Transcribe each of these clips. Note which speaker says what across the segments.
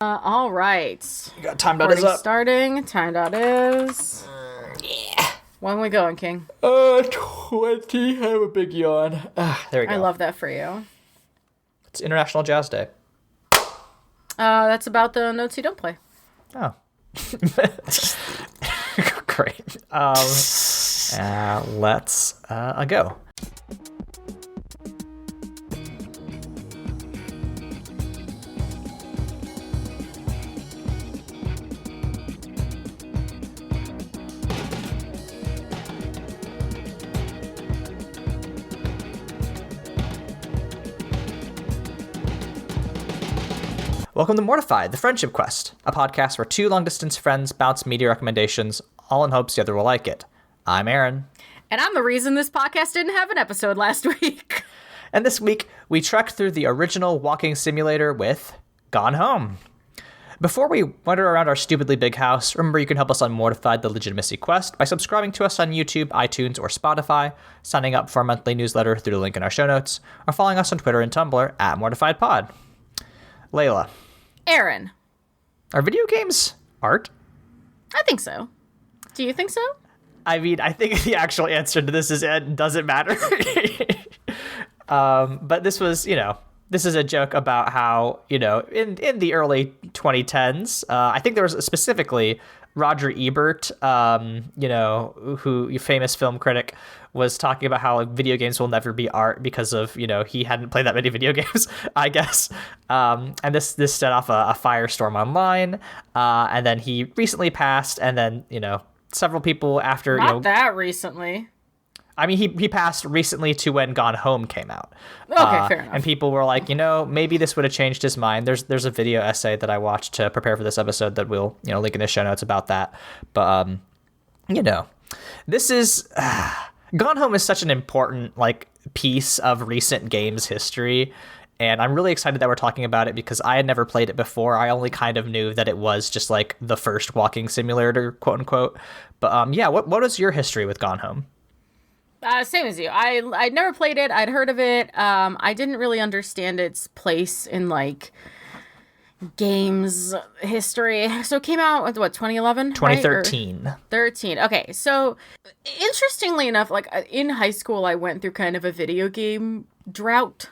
Speaker 1: All right.
Speaker 2: You got time
Speaker 1: Recording
Speaker 2: up.
Speaker 1: starting. Time dot is.
Speaker 2: Yeah.
Speaker 1: When we going, King?
Speaker 2: 20. I have a big yawn. There we go.
Speaker 1: I love that for you.
Speaker 2: It's International Jazz Day.
Speaker 1: That's about the notes you don't play.
Speaker 2: Oh. Great. Let's go. Welcome to Mortified, the Friendship Quest, a podcast where two long-distance friends bounce media recommendations, all in hopes the other will like it. I'm Aaron.
Speaker 1: And I'm the reason this podcast didn't have an episode last week.
Speaker 2: And this week, we trekked through the original walking simulator with Gone Home. Before we wander around our stupidly big house, remember you can help us on Mortified, the Legitimacy Quest by subscribing to us on YouTube, iTunes, or Spotify, signing up for our monthly newsletter through the link in our show notes, or following us on Twitter and Tumblr at MortifiedPod. Leyla.
Speaker 1: Aaron.
Speaker 2: Are video games art?
Speaker 1: I think so. Do you think so?
Speaker 2: I mean, I think the actual answer to this is it doesn't matter. But this was, this is a joke about how, in the early 2010s, I think there was specifically Roger Ebert, who famous film critic, was talking about how video games will never be art because of, he hadn't played that many video games, I guess. And this set off a firestorm online. And then he recently passed. And then, several people after,
Speaker 1: Not that recently.
Speaker 2: I mean, he passed recently to when Gone Home came out.
Speaker 1: Okay, fair enough.
Speaker 2: And people were like, maybe this would have changed his mind. There's a video essay that I watched to prepare for this episode that we'll, link in the show notes about that. But, this is... Gone Home is such an important, piece of recent games history. And I'm really excited that we're talking about it because I had never played it before. I only kind of knew that it was just, the first walking simulator, quote unquote. But, what is your history with Gone Home?
Speaker 1: Same as you. I'd never played it. I'd heard of it. I didn't really understand its place in games history. So it came out with 2011?
Speaker 2: 2013.
Speaker 1: Right? 13. Okay. So interestingly enough, in high school, I went through kind of a video game drought.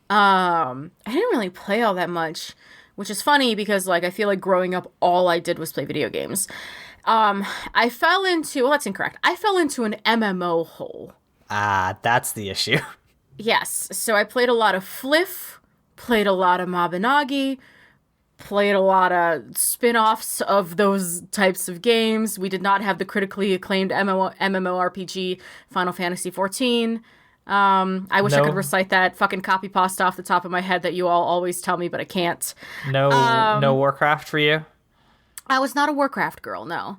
Speaker 1: I didn't really play all that much, which is funny because I feel like growing up, all I did was play video games. I fell into, well, that's incorrect. I fell into an MMO hole.
Speaker 2: That's the issue.
Speaker 1: Yes. So I played a lot of Fliff, played a lot of Mabinagi, played a lot of spin-offs of those types of games. We did not have the critically acclaimed MMORPG Final Fantasy XIV. I wish I could recite that fucking copy pasta off the top of my head that you all always tell me, but I can't.
Speaker 2: No Warcraft for you?
Speaker 1: I was not a Warcraft girl, no.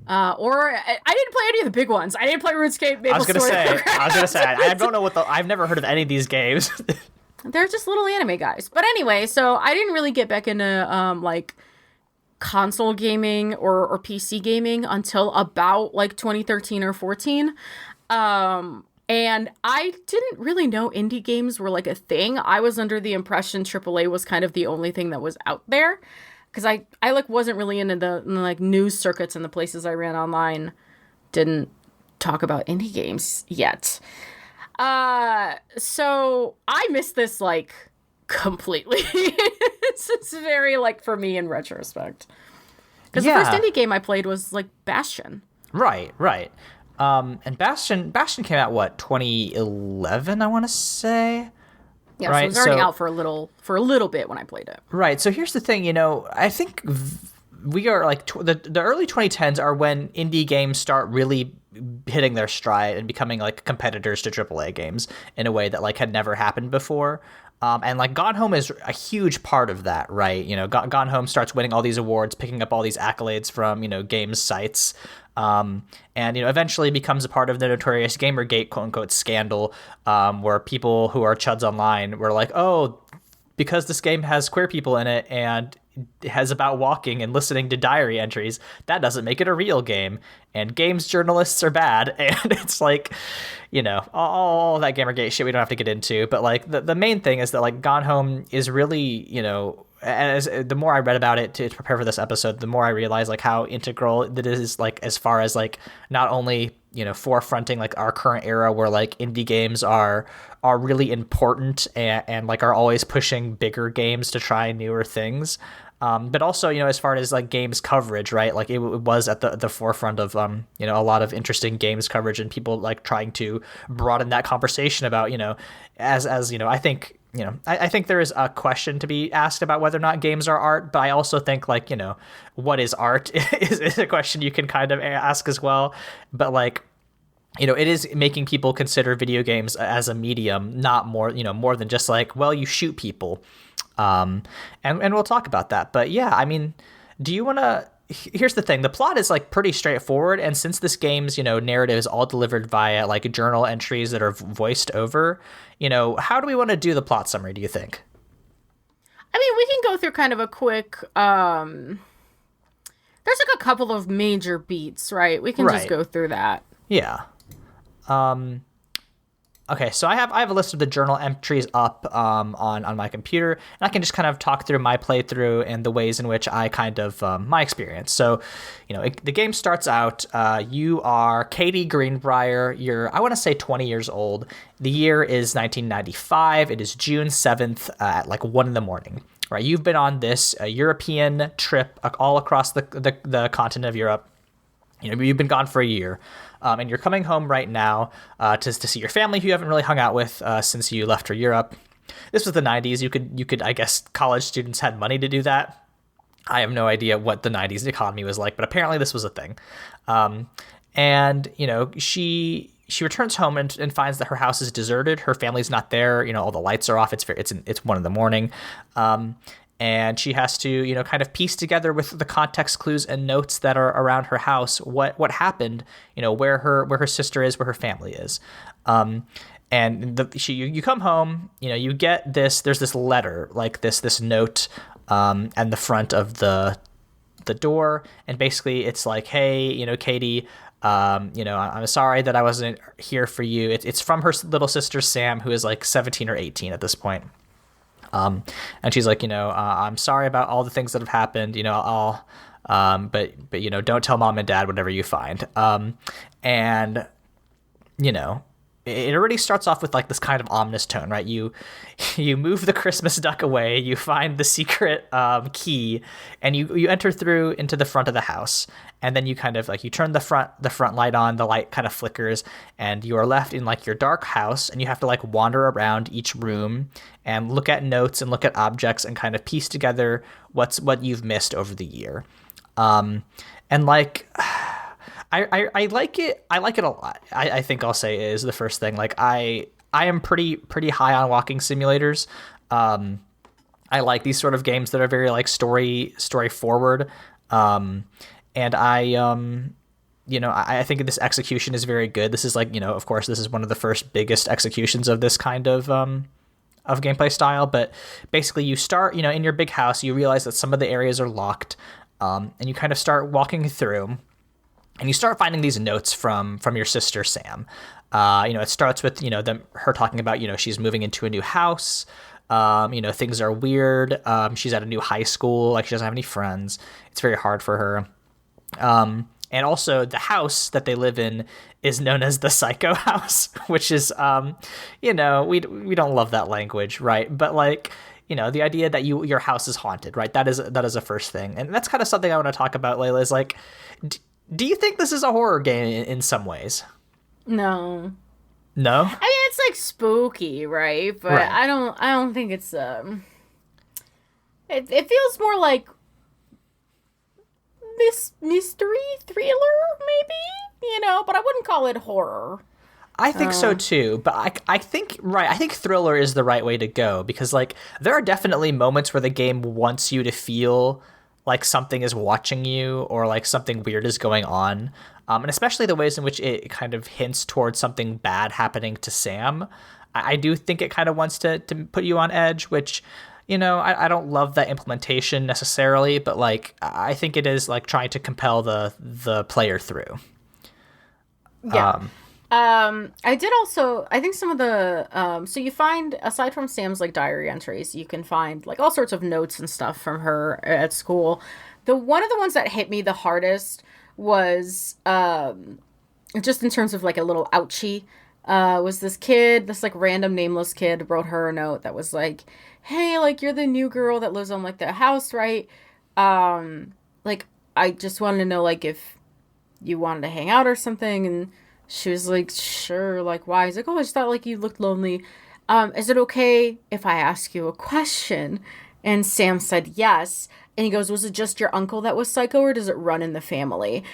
Speaker 1: Or I didn't play any of the big ones. I didn't play RuneScape, Maple Sword.
Speaker 2: I was gonna say, I don't know I've never heard of any of these games.
Speaker 1: They're just little anime guys. But anyway, so I didn't really get back into console gaming or PC gaming until about 2013 or 14. And I didn't really know indie games were a thing. I was under the impression AAA was kind of the only thing that was out there. Because I wasn't really into the news circuits and the places I ran online didn't talk about indie games yet. So I missed this completely. It's very for me in retrospect. Because the first indie game I played was Bastion.
Speaker 2: Right. And Bastion came out 2011, I want to say.
Speaker 1: Yeah, right? So it was already out for a little bit when I played it.
Speaker 2: Right. So here's the thing, I think we are the early 2010s are when indie games start really hitting their stride and becoming competitors to AAA games in a way that had never happened before. And Gone Home is a huge part of that, right? Gone Home starts winning all these awards, picking up all these accolades from, games sites. And, eventually becomes a part of the notorious Gamergate, quote unquote, scandal, where people who are chuds online were like, oh, because this game has queer people in it and has about walking and listening to diary entries, that doesn't make it a real game. And games journalists are bad. And it's all that Gamergate shit we don't have to get into. But the main thing is that Gone Home is really, as the more I read about it to prepare for this episode, the more I realized like how integral it is, like as far as like not only, you know, forefronting like our current era where like indie games are really important and like are always pushing bigger games to try newer things. But also, you know, as far as like games coverage, right? Like it was at the forefront of, you know, a lot of interesting games coverage and people like trying to broaden that conversation about, you know, as you know, I think, you know, I think there is a question to be asked about whether or not games are art, but I also think like, you know, what is art is a question you can kind of ask as well. But like, you know, it is making people consider video games as a medium, not more, you know, more than just like, well, you shoot people. And we'll talk about that. But yeah, I mean, do you want to, here's the thing, the plot is like pretty straightforward. And since this game's, you know, narrative is all delivered via like journal entries that are voiced over, you know, how do we want to do the plot summary, do you think?
Speaker 1: I mean, we can go through kind of a quick, there's like a couple of major beats, right? We can just go through that.
Speaker 2: Yeah. Okay, so I have a list of the journal entries up on my computer, and I can just kind of talk through my playthrough and the ways in which I kind of my experience. So, you know, the game starts out. You are Katie Greenbrier. You're, I want to say, 20 years old. The year is 1995. It is June 7th at like 1 a.m. Right? You've been on this European trip all across the continent of Europe. You know, you've been gone for a year. And you're coming home right now to see your family who you haven't really hung out with since you left for Europe. This was the 90s. You could I guess college students had money to do that. I have no idea what the 90s economy was like, but apparently this was a thing. And you know, she returns home and finds that her house is deserted. Her family's not there. You know, all the lights are off. It's 1 a.m. And she has to, you know, kind of piece together with the context clues and notes that are around her house what happened, you know, where her sister is, where her family is. And you come home, you know, you get this. There's this letter, like this note, and the front of the door, and basically it's like, hey, you know, Katie. You know, I'm sorry that I wasn't here for you. It's from her little sister Sam, who is like 17 or 18 at this point. And she's like, you know, I'm sorry about all the things that have happened, you know, but you know, don't tell mom and dad whatever you find. And you know, it already starts off with like this kind of ominous tone, right? You move the Christmas duck away, you find the secret key, and you enter through into the front of the house, and then you kind of like you turn the front light on, the light kind of flickers, and you are left in like your dark house, and you have to like wander around each room and look at notes and look at objects and kind of piece together what you've missed over the year. And like I like it. I like it a lot. I think I'll say is the first thing. Like I am pretty high on walking simulators. I like these sort of games that are very like story forward. And I you know, I think this execution is very good. This is like, you know, of course, this is one of the first biggest executions of this kind of gameplay style. But basically, you start, you know, in your big house. You realize that some of the areas are locked, and you kind of start walking through. And you start finding these notes from your sister Sam. You know, it starts with, you know, her talking about, you know, she's moving into a new house. You know, things are weird. She's at a new high school. Like, she doesn't have any friends. It's very hard for her. And also, the house that they live in is known as the Psycho House, which is, you know, we don't love that language, right? But like, you know, the idea that your house is haunted, right? That is a first thing, and that's kind of something I want to talk about, Leyla. Is like, do you think this is a horror game in some ways?
Speaker 1: No.
Speaker 2: No?
Speaker 1: I mean, it's like spooky, right? But right. I don't think it's it feels more like this mystery thriller, maybe, you know, but I wouldn't call it horror.
Speaker 2: I think so too, but I think thriller is the right way to go, because like there are definitely moments where the game wants you to feel like something is watching you or like something weird is going on. And especially the ways in which it kind of hints towards something bad happening to Sam. I do think it kind of wants to put you on edge, which, you know, I don't love that implementation necessarily, but like I think it is like trying to compel the player through.
Speaker 1: Yeah. I did also, I think some of the, so you find, aside from Sam's like diary entries, you can find like all sorts of notes and stuff from her at school. One of the ones that hit me the hardest was, just in terms of like a little ouchie, was this kid, this like random nameless kid wrote her a note that was like, hey, like you're the new girl that lives on like the house, right? Like I just wanted to know like if you wanted to hang out or something. And she was like, sure, like why? He's like, oh, I just thought like you looked lonely. Is it okay if I ask you a question? And Sam said yes. And he goes, was it just your uncle that was psycho or does it run in the family?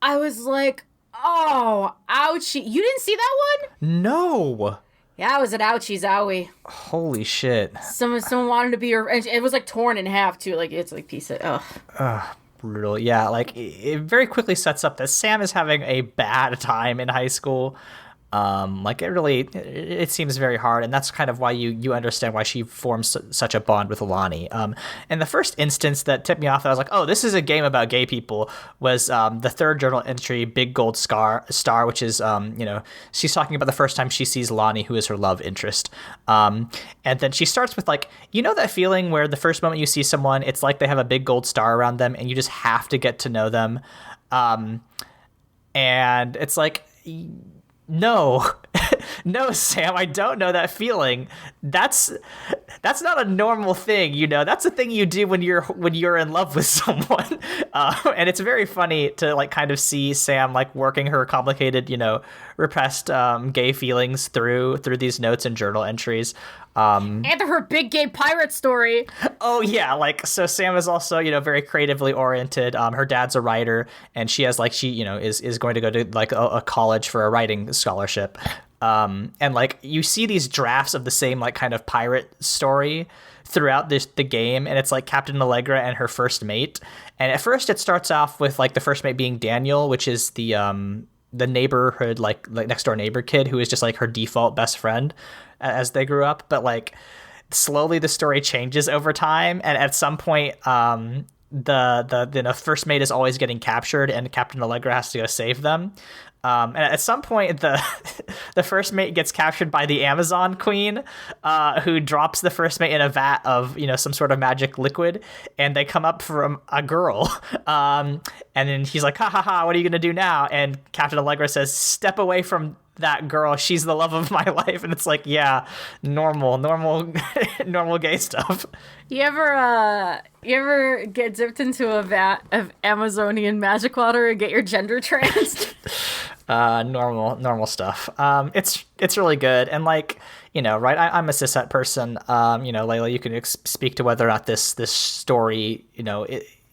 Speaker 1: I was like, oh, ouchie. You didn't see that one?
Speaker 2: No.
Speaker 1: Yeah, it was an ouchie zowie.
Speaker 2: Holy shit.
Speaker 1: Someone wanted to be her, and it was like torn in half too. Like it's like piece of
Speaker 2: Brutal. Yeah, like it very quickly sets up that Sam is having a bad time in high school. Like it seems very hard, and that's kind of why you understand why she forms such a bond with Lonnie. And the first instance that tipped me off, I was like, oh, this is a game about gay people, was the third journal entry, Big Gold Star, which is, she's talking about the first time she sees Lonnie, who is her love interest. And then she starts with like, you know that feeling where the first moment you see someone, it's like they have a big gold star around them, and you just have to get to know them. And it's like, no, no, Sam, I don't know that feeling. That's not a normal thing, you know. That's a thing you do when you're in love with someone. And it's very funny to like kind of see Sam like working her complicated, repressed gay feelings through these notes and journal entries.
Speaker 1: And her big gay pirate story.
Speaker 2: Oh yeah, like so Sam is also, very creatively oriented. Her dad's a writer, and she has like is going to go to like a college for a writing scholarship. And like you see these drafts of the same like kind of pirate story throughout the game, and it's like Captain Allegra and her first mate. And at first it starts off with like the first mate being Daniel, which is the neighborhood like next door neighbor kid who is just like her default best friend as they grew up. But like slowly the story changes over time, and at some point the first mate is always getting captured, and Captain Allegra has to go save them. And at some point, the first mate gets captured by the Amazon Queen, who drops the first mate in a vat of some sort of magic liquid, and they come up from a girl. And then he's like, ha ha ha, what are you gonna do now? And Captain Allegra says, step away from that girl, she's the love of my life. And it's like, yeah, normal normal gay stuff.
Speaker 1: You ever get dipped into a vat of Amazonian magic water and get your gender trans?
Speaker 2: Normal stuff. It's really good. And like, right, I'm a cishet person. Leyla, you can speak to whether or not this story,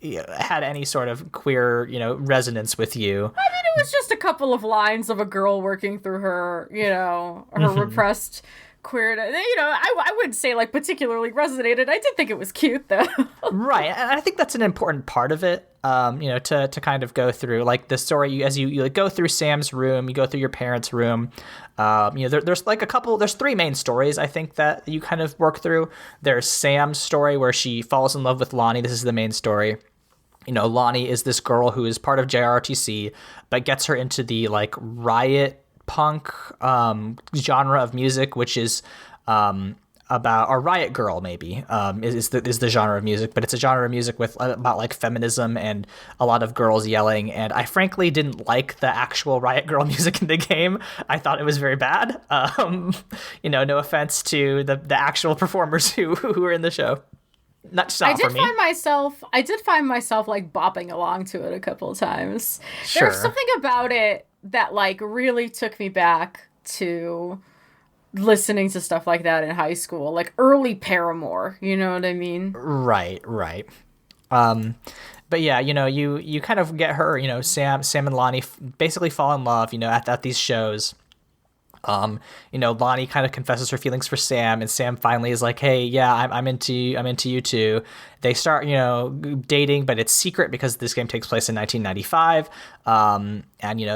Speaker 2: it had any sort of queer, resonance with you.
Speaker 1: I mean, it was just a couple of lines of a girl working through her, her repressed queer. I wouldn't say like particularly resonated. I did think it was cute though.
Speaker 2: Right, and I think that's an important part of it. To kind of go through like the story as you like, go through Sam's room, you go through your parents' room. There's like there's three main stories I think that you kind of work through. There's Sam's story where she falls in love with Lonnie. This is the main story. Lonnie is this girl who is part of JROTC, but gets her into the like riot punk genre of music, which is about, or riot girl maybe is the genre of music, but it's a genre of music with about like feminism and a lot of girls yelling. And I frankly didn't like the actual riot girl music in the game. I thought it was very bad. No offense to the actual performers who were in the show. Not for me.
Speaker 1: I did find myself like bopping along to it a couple of times.
Speaker 2: Sure.
Speaker 1: There's something about it that like really took me back to listening to stuff like that in high school, like early Paramore, you know what I mean?
Speaker 2: Right. But yeah, you kind of get her, Sam and Lonnie basically fall in love, at these shows. Lonnie kind of confesses her feelings for Sam, and Sam finally is like, hey, yeah, I'm into you too. They start, dating, but it's secret because this game takes place in 1995. And,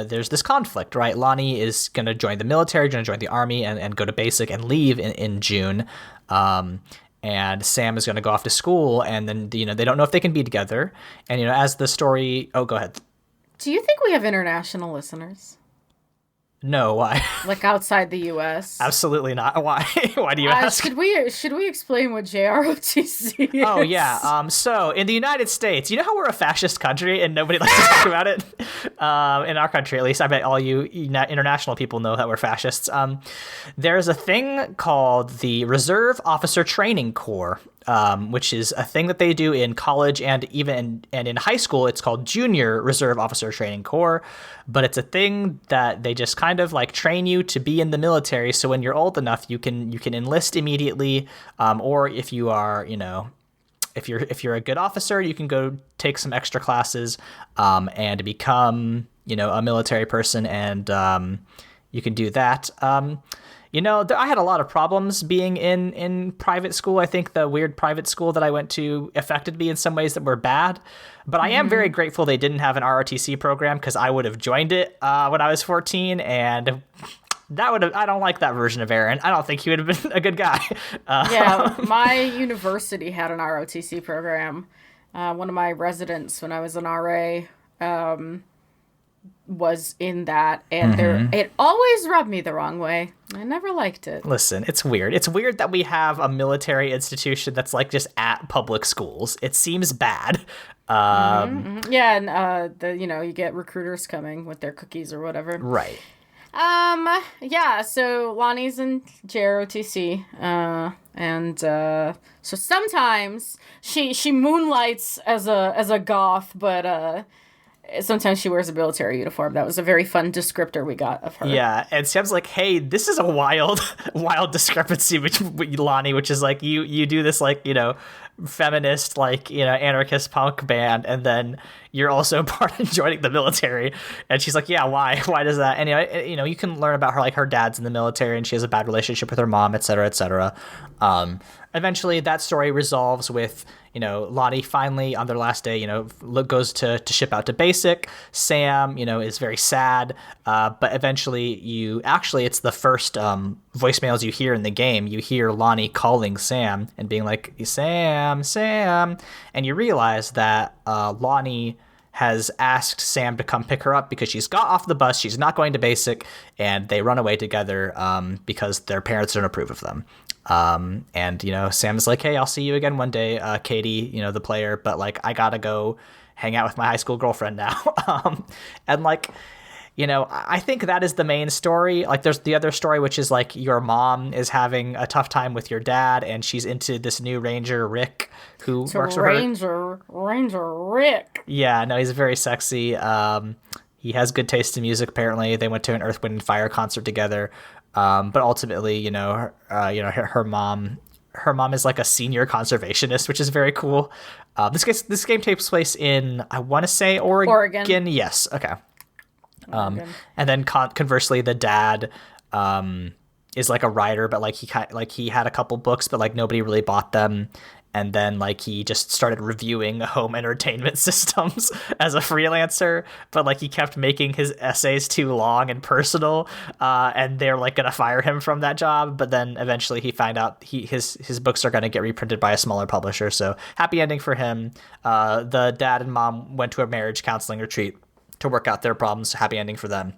Speaker 2: there's this conflict, right? Lonnie is going to join the military, going to join the army and go to basic and leave in June. And Sam is going to go off to school, and then, they don't know if they can be together. And, as the story, oh, go ahead.
Speaker 1: Do you think we have international listeners?
Speaker 2: No, why?
Speaker 1: Like outside the U.S.?
Speaker 2: Absolutely not. Why? Why do you ask?
Speaker 1: Should we explain what JROTC is?
Speaker 2: Oh yeah. So in the United States, you know how we're a fascist country and nobody likes to talk about it. In our country, at least, I bet all you international people know that we're fascists. There's a thing called the Reserve Officer Training Corps, which is a thing that they do in college and even in high school. It's called Junior Reserve Officer Training Corps, but it's a thing that they just kind of like train you to be in the military. So when you're old enough, you can enlist immediately, or if you are, if you're a good officer, you can go take some extra classes and become, a military person, and you can do that. I had a lot of problems being in private school. I think the weird private school that I went to affected me in some ways that were bad. But I am very grateful they didn't have an ROTC program, because I would have joined it when I was 14, and I don't like that version of Aaron. I don't think he would have been a good guy.
Speaker 1: Yeah, my university had an ROTC program. One of my residents when I was an RA was in that, and it always rubbed me the wrong way. I never liked it.
Speaker 2: Listen, it's weird. It's weird that we have a military institution that's like just at public schools. It seems bad.
Speaker 1: Yeah, and you get recruiters coming with their cookies or whatever.
Speaker 2: Right.
Speaker 1: Yeah, so Lonnie's in JROTC, and so sometimes she moonlights as a goth, but sometimes she wears a military uniform. That was a very fun descriptor we got of her.
Speaker 2: Yeah, and Sam's like, hey, this is a wild discrepancy between Lonnie, which is like you do this feminist anarchist punk band, and then you're also part of joining the military. And she's like, yeah, why does that? And you can learn about her, her dad's in the military and she has a bad relationship with her mom, etc., etc. Eventually that story resolves with Lonnie finally on their last day goes to ship out to basic. Sam is very sad, but eventually it's the first voicemails you hear in the game. You hear Lonnie calling Sam and being like, Sam, and you realize that Lonnie has asked Sam to come pick her up because she's got off the bus, she's not going to basic, and they run away together because their parents don't approve of them. And Sam's like, hey, I'll see you again one day, Katie, the player, but I gotta go hang out with my high school girlfriend now. And I think that is the main story. There's the other story, which is your mom is having a tough time with your dad, and she's into this new ranger, Rick, who works for her.
Speaker 1: Ranger Rick.
Speaker 2: Yeah, no, he's very sexy. He has good taste in music, apparently. They went to an Earth, Wind, and Fire concert together. But ultimately, her mom is a senior conservationist, which is very cool. This game takes place in, I want to say Oregon. Yes. Okay. And then conversely, the dad is a writer, but he had a couple books, but nobody really bought them. And then he just started reviewing home entertainment systems as a freelancer, but he kept making his essays too long and personal, and they're gonna fire him from that job. But then eventually he found out his books are gonna get reprinted by a smaller publisher. So happy ending for him. The dad and mom went to a marriage counseling retreat to work out their problems. Happy ending for them.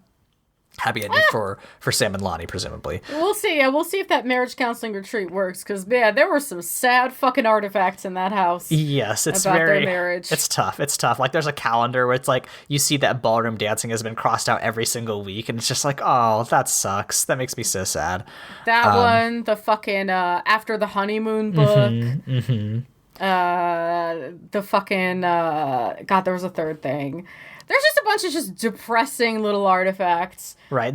Speaker 2: Happy ending for Sam and Lonnie, presumably.
Speaker 1: We'll see. We'll see if that marriage counseling retreat works, because, man, there were some sad fucking artifacts in that house.
Speaker 2: Yes, it's
Speaker 1: about their marriage.
Speaker 2: It's tough. There's a calendar where it's you see that ballroom dancing has been crossed out every single week, and it's just oh, that sucks. That makes me so sad.
Speaker 1: That one, the fucking After the Honeymoon book. The fucking, God, there was a third thing. There's just a bunch of just depressing little artifacts.
Speaker 2: Right.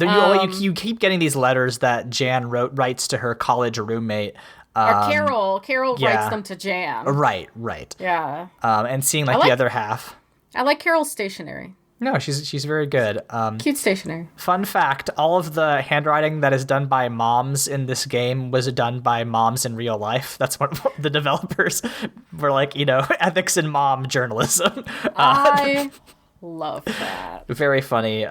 Speaker 2: You keep getting these letters that Jan writes to her college roommate.
Speaker 1: Or Carol. Carol writes them to Jan.
Speaker 2: Right.
Speaker 1: Yeah.
Speaker 2: And seeing the other half.
Speaker 1: I like Carol's stationery.
Speaker 2: No, she's very good.
Speaker 1: Cute stationery.
Speaker 2: Fun fact, all of the handwriting that is done by moms in this game was done by moms in real life. That's what the developers were ethics in mom journalism.
Speaker 1: I Love that.
Speaker 2: Very funny.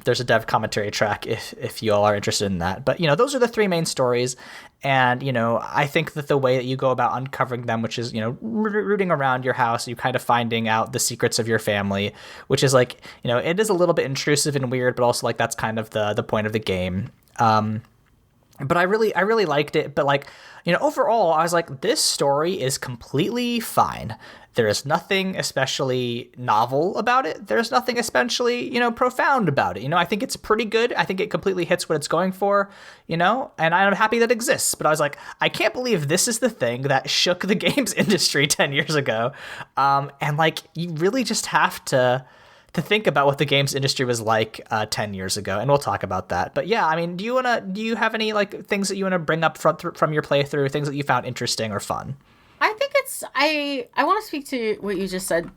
Speaker 2: There's a dev commentary track if you all are interested in that. But, those are the three main stories. And, I think that the way that you go about uncovering them, which is, rooting around your house, you kind of finding out the secrets of your family, which is like, it is a little bit intrusive and weird, but also like that's kind of the point of the game. But I really liked it. But like, overall, I was like, this story is completely fine. There is nothing especially novel about it. There's nothing especially, profound about it. I think it's pretty good. I think it completely hits what it's going for, and I'm happy that it exists. But I was like, I can't believe this is the thing that shook the games industry 10 years ago. And like, you really just have to think about what the games industry was like 10 years ago, and we'll talk about that. But yeah, I mean, do you have any like things that you want to bring up from your playthrough, things that you found interesting or fun?
Speaker 1: I think I want to speak to what you just said,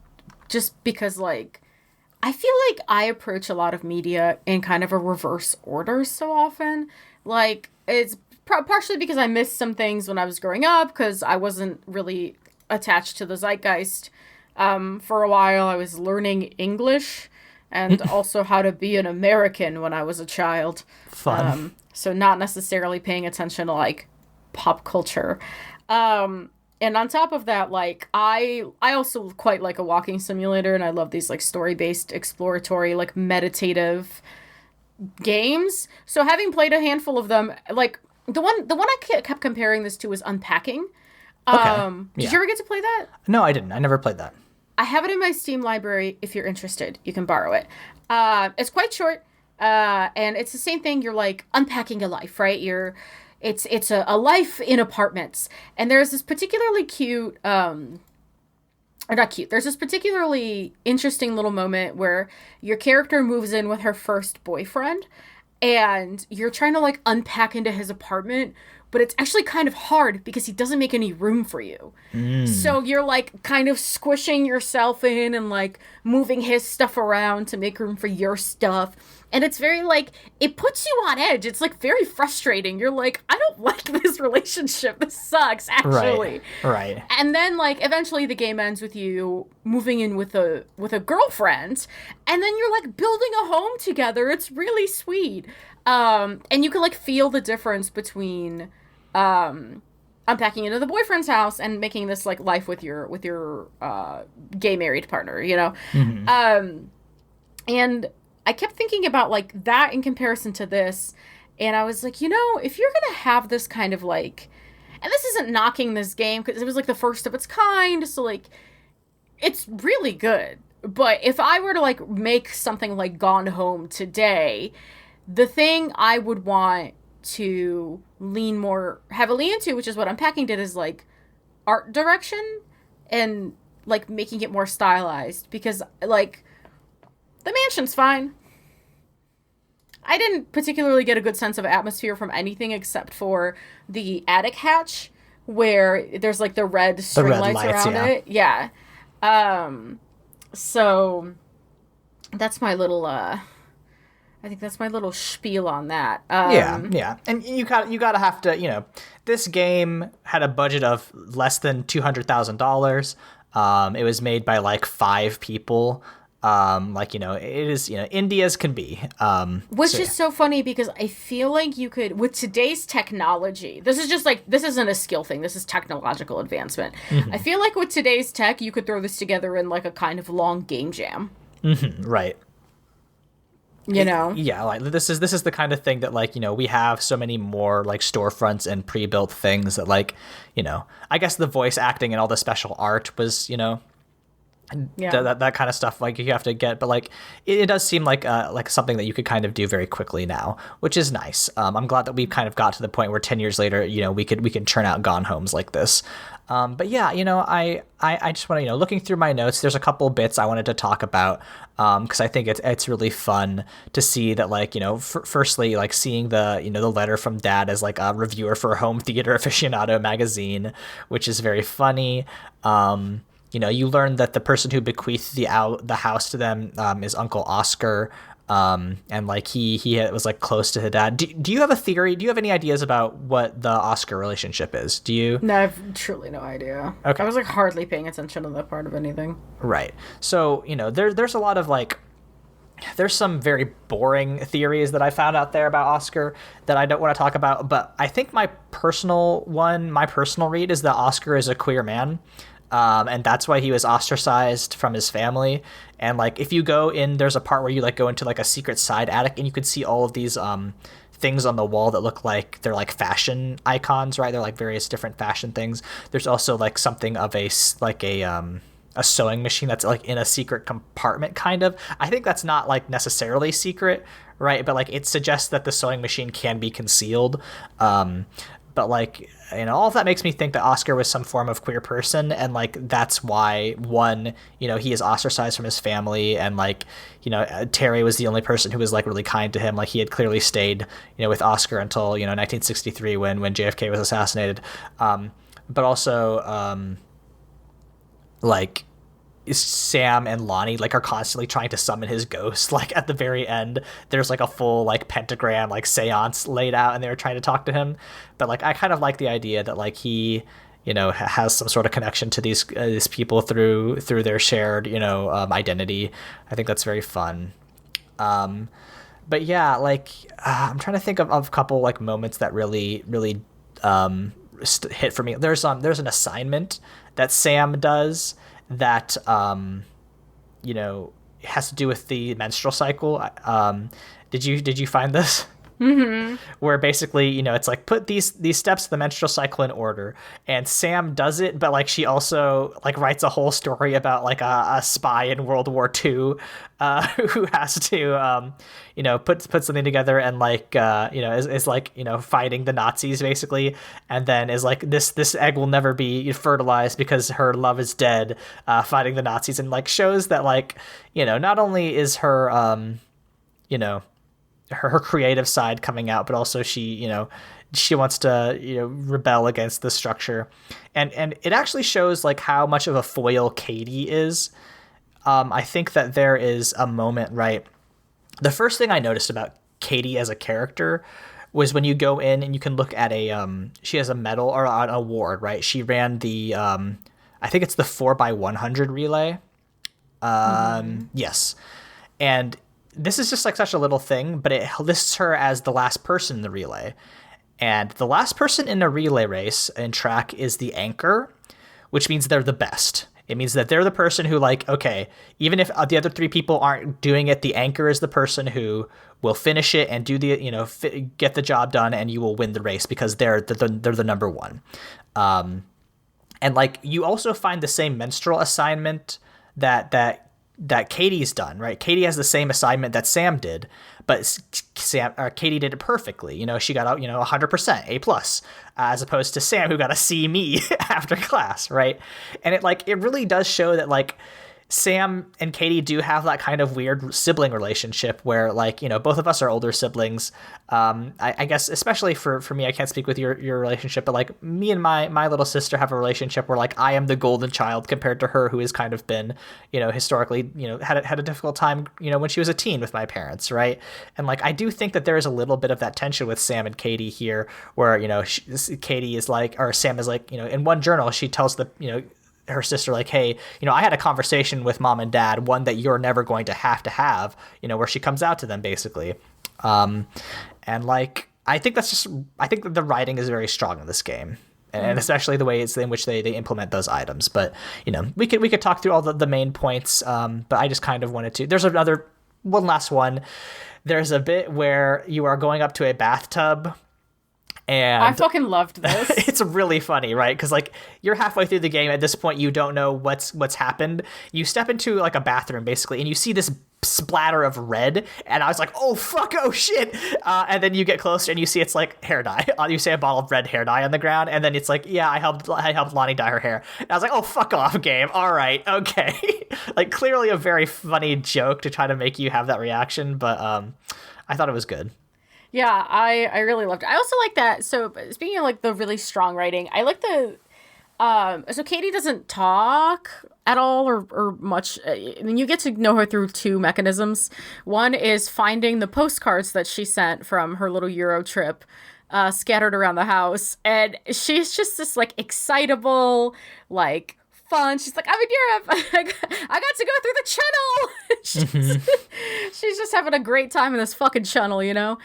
Speaker 1: just because like I feel like I approach a lot of media in kind of a reverse order so often. Like it's partially because I missed some things when I was growing up because I wasn't really attached to the zeitgeist. For a while, I was learning English and also how to be an American when I was a child.
Speaker 2: Fun.
Speaker 1: So not necessarily paying attention to like pop culture. And on top of that, like I also quite like a walking simulator, and I love these like story-based, exploratory, like meditative games. So having played a handful of them, like the one I kept comparing this to was Unpacking. Did you ever get to play that?
Speaker 2: No, I didn't. I never played that.
Speaker 1: I have it in my Steam library. If you're interested, you can borrow it. It's quite short, and it's the same thing. You're like unpacking a life, right? It's a life in apartments, and there's this particularly cute, or not cute. There's this particularly interesting little moment where your character moves in with her first boyfriend, and you're trying to like unpack into his apartment. But it's actually kind of hard because he doesn't make any room for you. So you're like kind of squishing yourself in and like moving his stuff around to make room for your stuff. And it's very like, it puts you on edge. It's like very frustrating. You're like, I don't like this relationship. This sucks, actually.
Speaker 2: Right.
Speaker 1: And then like eventually the game ends with you moving in with a girlfriend. And then you're like building a home together. It's really sweet. And you can like feel the difference between unpacking into the boyfriend's house and making this like life with your gay married partner, and I kept thinking about like that in comparison to this, and I was like, if you're gonna have this kind of like, and this isn't knocking this game because it was like the first of its kind, so like it's really good, but if I were to like make something like Gone Home today, the thing I would want to lean more heavily into, which is what Unpacking did, is like art direction and like making it more stylized, because like the mansion's fine. I didn't particularly get a good sense of atmosphere from anything except for the attic hatch where there's like the red string lights around it. Yeah. So that's my little I think that's my little spiel on that.
Speaker 2: Yeah. And you gotta have to, this game had a budget of less than $200,000. It was made by like 5 people. It is, indie as can be.
Speaker 1: Which is so funny because I feel like you could, with today's technology, this isn't a skill thing, this is technological advancement. Mm-hmm. I feel like with today's tech, you could throw this together in like a kind of long game jam.
Speaker 2: Mm-hmm, right. Yeah, like this is the kind of thing that like, we have so many more like storefronts and pre-built things that like, I guess the voice acting and all the special art was, that kind of stuff like you have to get, but like it does seem like something that you could kind of do very quickly now, which is nice. I'm glad that we kind of got to the point where 10 years later, we can churn out Gone Homes like this. But yeah, I just want to, looking through my notes, there's a couple bits I wanted to talk about, because I think it's really fun to see that, like, firstly, like seeing the, the letter from Dad as like a reviewer for Home Theater Aficionado magazine, which is very funny. You learn that the person who bequeathed the house to them is Uncle Oscar, and like he was like close to his dad. Do you have a theory? Do you have any ideas about what the Oscar relationship is? Do you?
Speaker 1: No, I've truly no idea. Okay. I was like hardly paying attention to that part of anything.
Speaker 2: Right. So there's a lot of like there's some very boring theories that I found out there about Oscar that I don't want to talk about, but I think my personal read is that Oscar is a queer man. And that's why he was ostracized from his family. And like, if you go in, there's a part where you like go into like a secret side attic and you could see all of these things on the wall that look like they're like fashion icons, right? They're like various different fashion things. There's also like something of a sewing machine that's like in a secret compartment, kind of. I think that's not like necessarily secret, right? But like, it suggests that the sewing machine can be concealed. But like, you know, all of that makes me think that Oscar was some form of queer person, and like that's why, one, you know, he is ostracized from his family, and like, you know, Terry was the only person who was like really kind to him. Like, he had clearly stayed, you know, with Oscar until, you know, 1963 when JFK was assassinated. But also, like, Sam and Lonnie like are constantly trying to summon his ghost. Like, at the very end, there's like a full like pentagram like seance laid out, and they were trying to talk to him. But like, I kind of like the idea that like he, you know, has some sort of connection to these people through their shared, you know, identity. I think that's very fun. But yeah, like, I'm trying to think of a couple like moments that really hit for me. There's an assignment that Sam does that you know, has to do with the menstrual cycle. Did you find this?
Speaker 1: Mm-hmm.
Speaker 2: Where basically, you know, it's like, put these steps of the menstrual cycle in order, and Sam does it, but like, she also like writes a whole story about like a spy in World War II who has to you know, put something together, and like you know, is like, you know, fighting the Nazis basically, and then is like, this egg will never be fertilized because her love is dead, fighting the Nazis, and like shows that, like, you know, not only is her you know, her creative side coming out, but also she, you know, she wants to, you know, rebel against the structure, and it actually shows like how much of a foil Katie is. I think that there is a moment, right? The first thing I noticed about Katie as a character was when you go in and you can look at she has a medal or an award, right? She ran the I think it's the 4x100 relay. Yes, and this is just like such a little thing, but it lists her as the last person in the relay. And the last person in a relay race in track is the anchor, which means they're the best. It means that they're the person who, like, okay, even if the other three people aren't doing it, the anchor is the person who will finish it and do the, you know, get the job done, and you will win the race because they're the number one. And like, you also find the same menstrual assignment that Katie's done, right? Katie has the same assignment that Sam did, but Katie did it perfectly. You know, she got out, you know, 100%, A+, as opposed to Sam, who got a C me after class, right? And it really does show that, like, Sam and Katie do have that kind of weird sibling relationship where, like, you know, both of us are older siblings. I guess, especially for me, I can't speak with your relationship, but like, me and my little sister have a relationship where, like, I am the golden child compared to her, who has kind of been, you know, historically, you know, had a difficult time, you know, when she was a teen with my parents, right? And like, I do think that there is a little bit of that tension with Sam and Katie here, where, you know, Katie is like, or Sam is like, you know, in one journal, she tells the, you know, her sister, like, hey, you know, I had a conversation with mom and dad, one that you're never going to have, you know, where she comes out to them basically. And like, I think that the writing is very strong in this game, and especially the way it's in which they implement those items. But, you know, we could talk through all the main points. But I just kind of wanted to, there's one last one. There's a bit where you are going up to a bathtub, and
Speaker 1: I fucking loved this.
Speaker 2: It's really funny, right? Because like, you're halfway through the game. At this point, you don't know what's happened. You step into like a bathroom basically, and you see this splatter of red, and I was like, oh fuck, oh shit. And then you get closer and you see it's like hair dye. You see a bottle of red hair dye on the ground, and then it's like, yeah, I helped Lonnie dye her hair. And I was like, oh, fuck off, game. All right, okay. Like, clearly a very funny joke to try to make you have that reaction, but I thought it was good.
Speaker 1: Yeah, I really loved it. I also like that. So speaking of like the really strong writing, I like the so Katie doesn't talk at all or much. I mean, you get to know her through two mechanisms. One is finding the postcards that she sent from her little Euro trip, scattered around the house, and she's just this like excitable, like, fun. She's like, I'm in Europe. I got to go through the channel. she's just having a great time in this fucking channel, you know?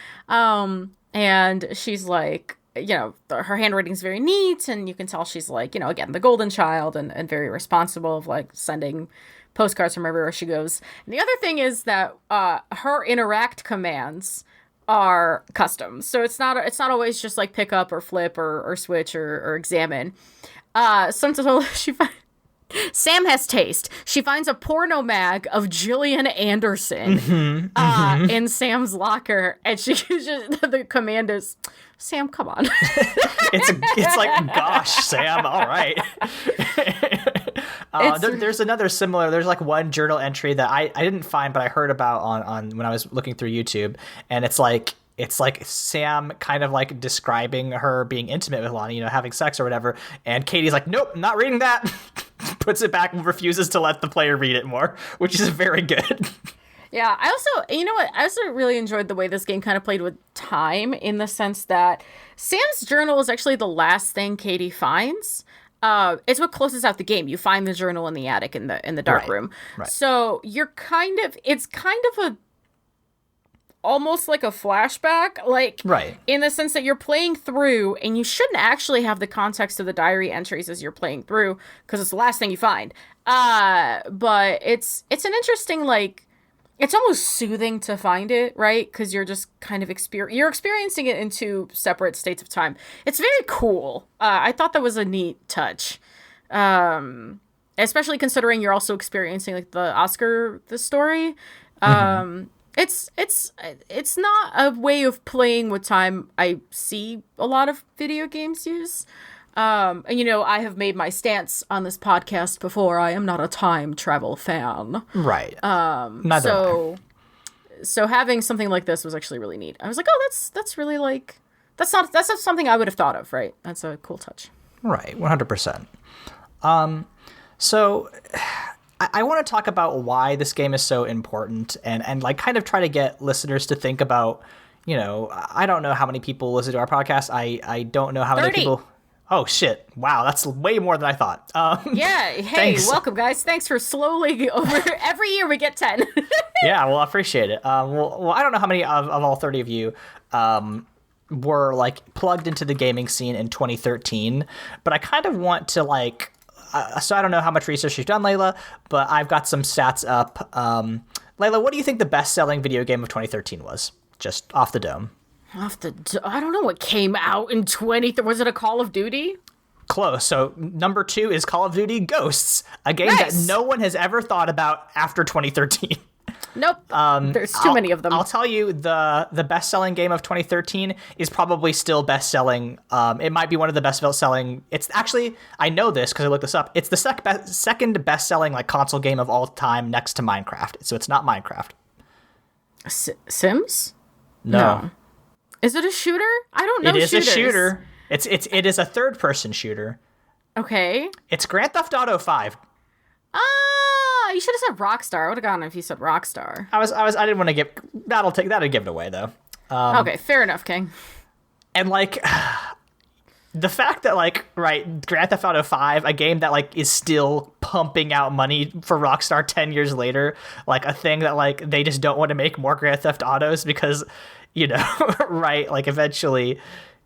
Speaker 1: And she's like, you know, her handwriting's very neat, and you can tell she's like, you know, again, the golden child and very responsible of like sending postcards from everywhere she goes. And the other thing is that her interact commands are custom. So it's not always just like pick up or flip or switch or examine. Sometimes Sam has taste. She finds a porno mag of Gillian Anderson in Sam's locker, and the command is, Sam, come on.
Speaker 2: it's like, gosh, Sam, all right. There's another similar. There's like one journal entry that I didn't find, but I heard about on when I was looking through YouTube, and it's like Sam kind of like describing her being intimate with Lonnie, you know, having sex or whatever, and Katie's like, nope, not reading that. Puts it back and refuses to let the player read it more, which is very good.
Speaker 1: Yeah, I also, you know what, I also really enjoyed the way this game kind of played with time, in the sense that Sam's journal is actually the last thing Katie finds. It's what closes out the game. You find the journal in the attic in the dark room. Right. So it's kind of almost like a flashback, like,
Speaker 2: right, in
Speaker 1: the sense that you're playing through and you shouldn't actually have the context of the diary entries as you're playing through, because it's the last thing you find. But it's an interesting, like, it's almost soothing to find it, right? Because you're just kind of you're experiencing it in two separate states of time. It's very cool. I thought that was a neat touch, especially considering you're also experiencing like the story. It's not a way of playing with time I see a lot of video games use. And, you know, I have made my stance on this podcast before. I am not a time travel fan.
Speaker 2: Right. Neither.
Speaker 1: So having something like this was actually really neat. I was like, oh, that's really like, that's not something I would have thought of, right? That's a cool touch.
Speaker 2: Right. 100%. So I want to talk about why this game is so important, and like kind of try to get listeners to think about, you know, I don't know how many people listen to our podcast. I don't know how
Speaker 1: 30.
Speaker 2: many people. Oh, shit. Wow, that's way more than I thought.
Speaker 1: Yeah, hey,
Speaker 2: thanks.
Speaker 1: Welcome, guys. Thanks for slowly over. Every year we get 10.
Speaker 2: Yeah, well, I appreciate it. Well, I don't know how many of all 30 of you were, like, plugged into the gaming scene in 2013, but I kind of want to, like... so I don't know how much research you've done, Leyla, but I've got some stats up. Leyla, what do you think the best-selling video game of 2013 was? Just off the dome.
Speaker 1: I don't know what came out in 20... Was it a Call of Duty?
Speaker 2: Close. So number 2 is Call of Duty Ghosts, a game that no one has ever thought about after 2013.
Speaker 1: Nope. There's too many of them.
Speaker 2: I'll tell you, the best-selling game of 2013 is probably still best-selling. It might be one of the best-selling. It's actually, I know this because I looked this up. It's the second best-selling like console game of all time, next to Minecraft. So it's not Minecraft.
Speaker 1: Sims?
Speaker 2: No.
Speaker 1: Is it a shooter? I don't know.
Speaker 2: It is
Speaker 1: shooters.
Speaker 2: a shooter. It is a third-person shooter.
Speaker 1: Okay.
Speaker 2: It's Grand Theft Auto 5.
Speaker 1: You should have said Rockstar. I would have gotten it if you said Rockstar.
Speaker 2: I didn't want to give that'll give it away though.
Speaker 1: Okay, fair enough, King.
Speaker 2: And like the fact that like, right, Grand Theft Auto 5, a game that like is still pumping out money for Rockstar 10 years later, like a thing that like they just don't want to make more Grand Theft Autos because, you know, right, like eventually,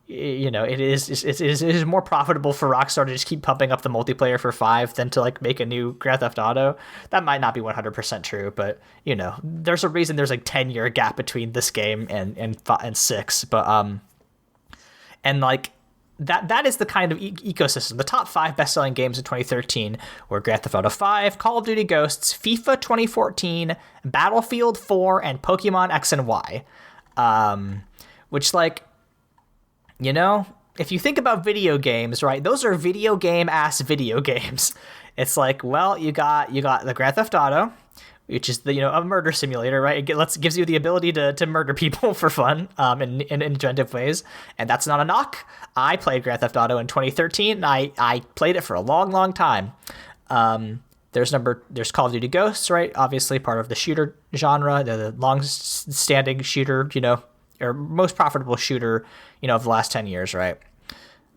Speaker 2: you know, it is more profitable for Rockstar to just keep pumping up the multiplayer for 5 than to like make a new Grand Theft Auto. That might not be 100% true, but you know, there's a reason there's like 10-year gap between this game and 6. But and like that is the kind of ecosystem. The top 5 best-selling games in 2013 were Grand Theft Auto 5, Call of Duty Ghosts, FIFA 2014, Battlefield 4, and Pokemon X and Y. Which like, you know, if you think about video games, right, those are video game-ass video games. It's like, well, you got the Grand Theft Auto, which is the, you know, a murder simulator, right? It gives you the ability to murder people for fun in inventive ways, and that's not a knock. I played Grand Theft Auto in 2013, and I played it for a long, long time. There's Call of Duty Ghosts, right? Obviously part of the shooter genre, the long-standing shooter, you know, or most profitable shooter, you know, of the last 10 years, right?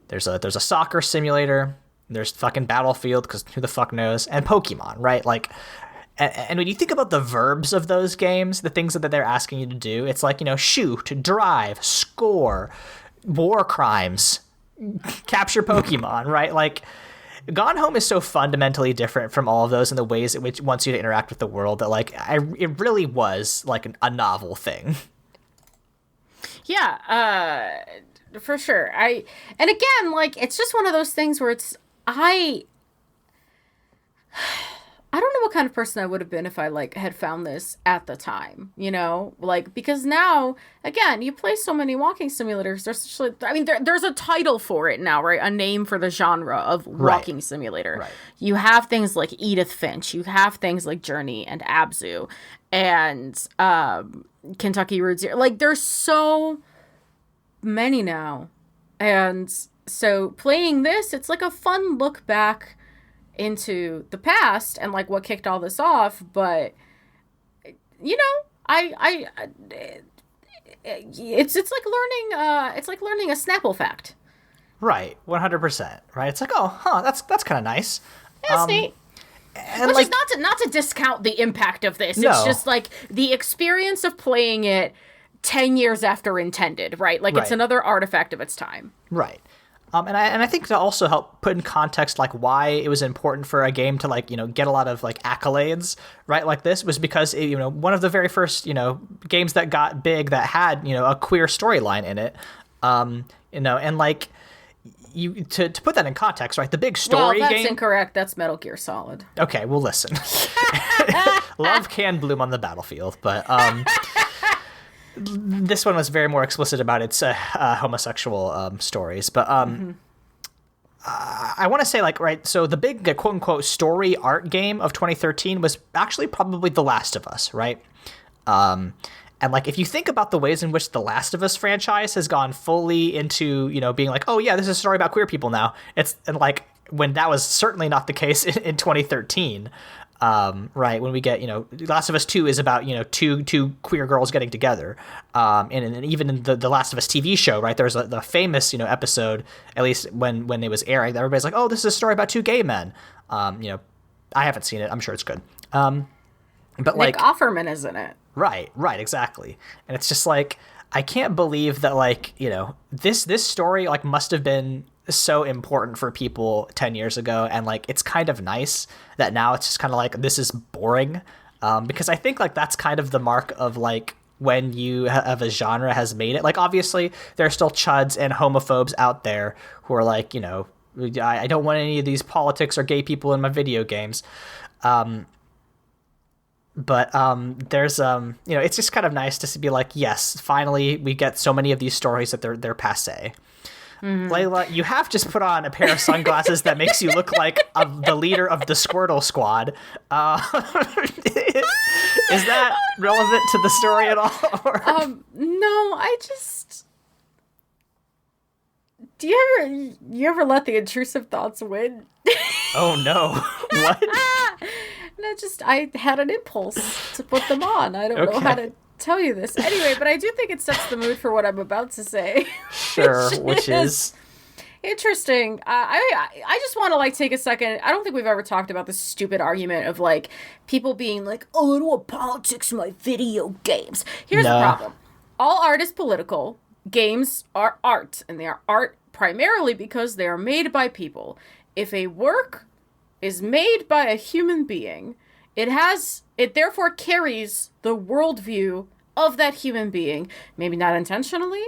Speaker 2: There's a soccer simulator. There's fucking Battlefield, because who the fuck knows? And Pokemon, right? Like, And when you think about the verbs of those games, the things that they're asking you to do, it's like, shoot, drive, score, war crimes, capture Pokemon, right? Like, Gone Home is so fundamentally different from all of those in the ways in which it wants you to interact with the world that, like, it really was, like, a novel thing.
Speaker 1: Yeah, for sure. And again, like, it's just one of those things where I don't know what kind of person I would have been if I, like, had found this at the time, like, because now, again, you play so many walking simulators. There's a title for it now, right? A name for the genre of walking simulator.
Speaker 2: Right.
Speaker 1: You have things like Edith Finch. You have things like Journey and Abzu and Kentucky Route Zero. Like, there's so many now. And so playing this, it's like a fun look back into the past and like what kicked all this off, but it's like learning a Snapple fact.
Speaker 2: Right, 100%. Right, it's like, that's kind of nice.
Speaker 1: Yeah, it's neat.
Speaker 2: And
Speaker 1: which is not to discount the impact of this.
Speaker 2: No.
Speaker 1: It's just like the experience of playing it 10 years after intended, right? Like, it's another artifact of its time.
Speaker 2: Right. And I think to also help put in context, like, why it was important for a game to, like, get a lot of, like, accolades, right, like this, was because, one of the very first, games that got big that had, a queer storyline in it, and, like, to put that in context, right, the big story
Speaker 1: game... Well, that's
Speaker 2: game...
Speaker 1: incorrect. That's Metal Gear Solid.
Speaker 2: Okay, well, listen. Love can bloom on the battlefield, but... This one was very more explicit about its homosexual stories. But I want to say, like, right, so the big quote-unquote story art game of 2013 was actually probably The Last of Us, right? And, like, if you think about the ways in which the Last of Us franchise has gone fully into, being like, oh, yeah, this is a story about queer people now. And, like, when that was certainly not the case in 2013. Right, when we get, Last of Us 2 is about, two queer girls getting together. And even in the Last of Us TV show, right, there's the famous, episode, at least when it was airing, that everybody's like, oh, this is a story about two gay men. I haven't seen it. I'm sure it's good. But
Speaker 1: Nick
Speaker 2: like...
Speaker 1: Offerman is in it.
Speaker 2: Right, exactly. And it's just like, I can't believe that, like, this story, like, must have been so important for people 10 years ago, and like it's kind of nice that now it's just kind of like, this is boring, because I think like that's kind of the mark of like when you have a genre has made it. Like, obviously there are still chuds and homophobes out there who are like, I don't want any of these politics or gay people in my video games, but there's it's just kind of nice to be like, yes, finally we get so many of these stories that they're passé. Mm-hmm. Leyla, you have just put on a pair of sunglasses that makes you look like the leader of the Squirtle Squad. Is that relevant to the story at all?
Speaker 1: No, I just... Do you ever let the intrusive thoughts win?
Speaker 2: Oh, no. What?
Speaker 1: I had an impulse to put them on. I don't know how to tell you this anyway, but I do think it sets the mood for what I'm about to say.
Speaker 2: Sure, which is
Speaker 1: interesting. I just want to like take a second. I don't think we've ever talked about this stupid argument of like people being like, oh, I don't want politics in my video games. Here's the problem. All art is political. Games are art, and they are art primarily because they are made by people. If a work is made by a human being, it therefore carries the worldview of that human being. Maybe not intentionally,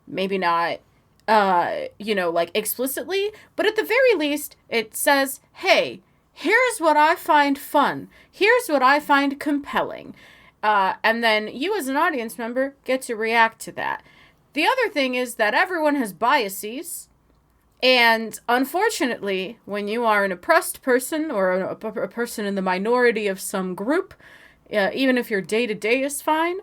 Speaker 1: maybe not, like explicitly, but at the very least, it says, hey, here's what I find fun. Here's what I find compelling. And then you as an audience member get to react to that. The other thing is that everyone has biases. And unfortunately, when you are an oppressed person or a person in the minority of some group, even if your day-to-day is fine,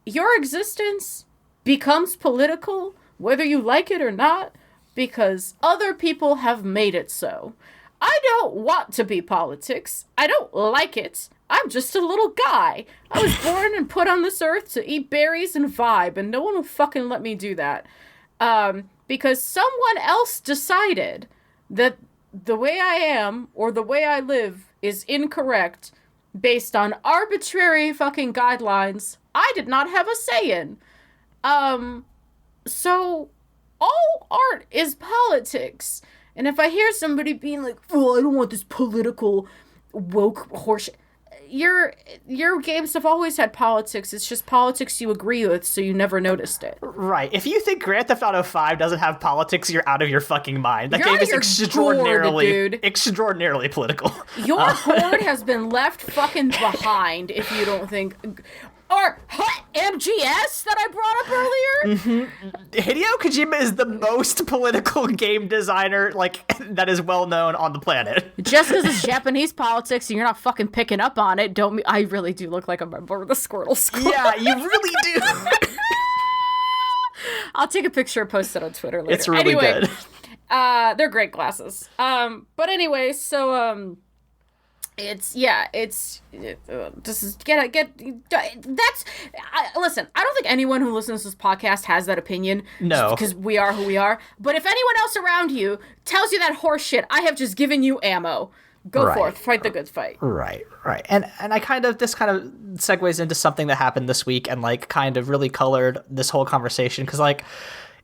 Speaker 1: your existence becomes political, whether you like it or not, because other people have made it so. I don't want to be politics. I don't like it. I'm just a little guy. I was born and put on this earth to eat berries and vibe, and no one will fucking let me do that. Because someone else decided that the way I am or the way I live is incorrect based on arbitrary fucking guidelines I did not have a say in. So all art is politics. And if I hear somebody being like, "Oh, I don't want this political woke horseshit," your games have always had politics. It's just politics you agree with, so you never noticed it.
Speaker 2: Right. If you think Grand Theft Auto 5 doesn't have politics, you're out of your fucking mind. That
Speaker 1: You're
Speaker 2: game
Speaker 1: out of
Speaker 2: is
Speaker 1: your gourd, dude.
Speaker 2: extraordinarily political.
Speaker 1: Your board has been left fucking behind if you don't think... Or MGS that I brought up earlier?
Speaker 2: Mm-hmm. Hideo Kojima is the most political game designer, like, that is well known on the planet.
Speaker 1: Just because it's Japanese politics and you're not fucking picking up on it, don't I really do look like a member of the Squirtle Squad.
Speaker 2: Yeah, you really do.
Speaker 1: I'll take a picture and post it on Twitter later.
Speaker 2: It's really good.
Speaker 1: They're great glasses. But anyway, so this is listen, I don't think anyone who listens to this podcast has that opinion.
Speaker 2: No,
Speaker 1: because we are who we are. But if anyone else around you tells you that horse shit, I have just given you ammo. Go forth, fight the good fight.
Speaker 2: Right. And this kind of segues into something that happened this week and like kind of really colored this whole conversation, because like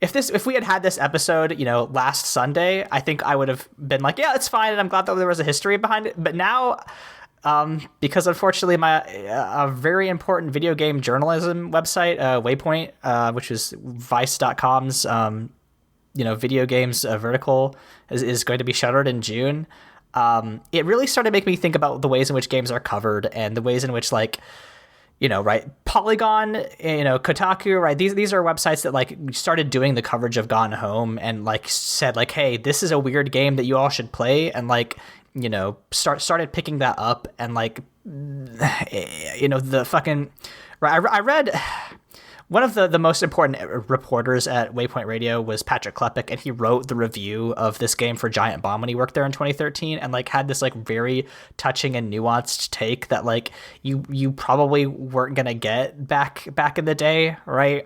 Speaker 2: if we had this episode, last Sunday, I think I would have been like, yeah, it's fine, and I'm glad that there was a history behind it. But now, because unfortunately a very important video game journalism website, Waypoint, which is Vice.com's, video games vertical, is going to be shuttered in June. It really started making me think about the ways in which games are covered and the ways in which, like, Polygon, Kotaku, right? These are websites that like started doing the coverage of Gone Home and like said like, hey, this is a weird game that you all should play, and like, started picking that up, and like, the fucking, right? I read. One of the most important reporters at Waypoint Radio was Patrick Klepek, and he wrote the review of this game for Giant Bomb when he worked there in 2013, and like had this like very touching and nuanced take that like you probably weren't gonna get back in the day, right?